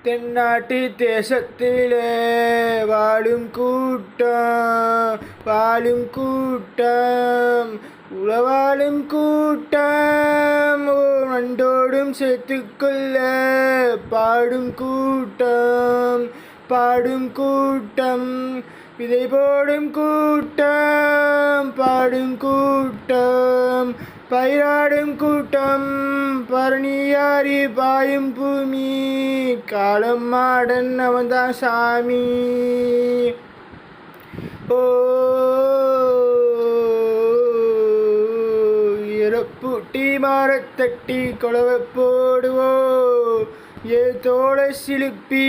தென்னாட்டு தேசத்திலே வாழும் கூட்டம் உளவாழும் கூட்டம் நண்டோடும் சேர்த்துக்கொள்ள பாடும் கூட்டம் விதை போடும் கூட்டம் பாடும் கூட்டம் பயிராடும் கூட்டம் பரணியாரி பாயும் பூமி காலம் மாடன் அவன்தான் சாமி. ஓ இறப்பூட்டி மாறத்தட்டி கொலவை போடுவோம், ஏ தோளை சிலுப்பி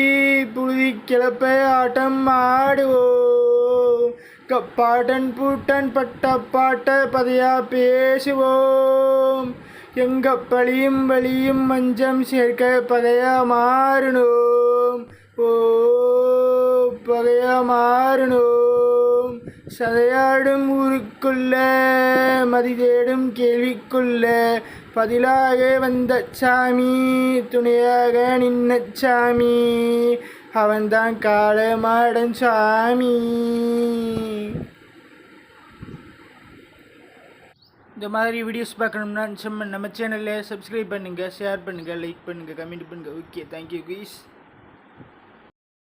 புழுதி கிளப்ப ஆட்டம் ஆடுவோம், கப்பாட்டன் பூட்டன் பட்ட பாட்ட பதையா பேசுவோம், எங்க பழியும் வலியும் மஞ்சம் சேர்க்க பகையா மாறணும். ஓ பகையா மாறணும். சதையாடும் ஊருக்குள்ள மதி தேடும் கேள்விக்குள்ள பதிலாக வந்த சாமி, துணையாக நின்ன சாமி, அவன்தான் காலமாடன் சாமி. இந்த மாதிரி வீடியோஸ் பார்க்கணும்னா நம்ம சேனலில் சப்ஸ்கிரைப் பண்ணுங்கள், ஷேர் பண்ணுங்கள், லைக் பண்ணுங்கள், கமெண்ட் பண்ணுங்கள். Okay, thank you guys.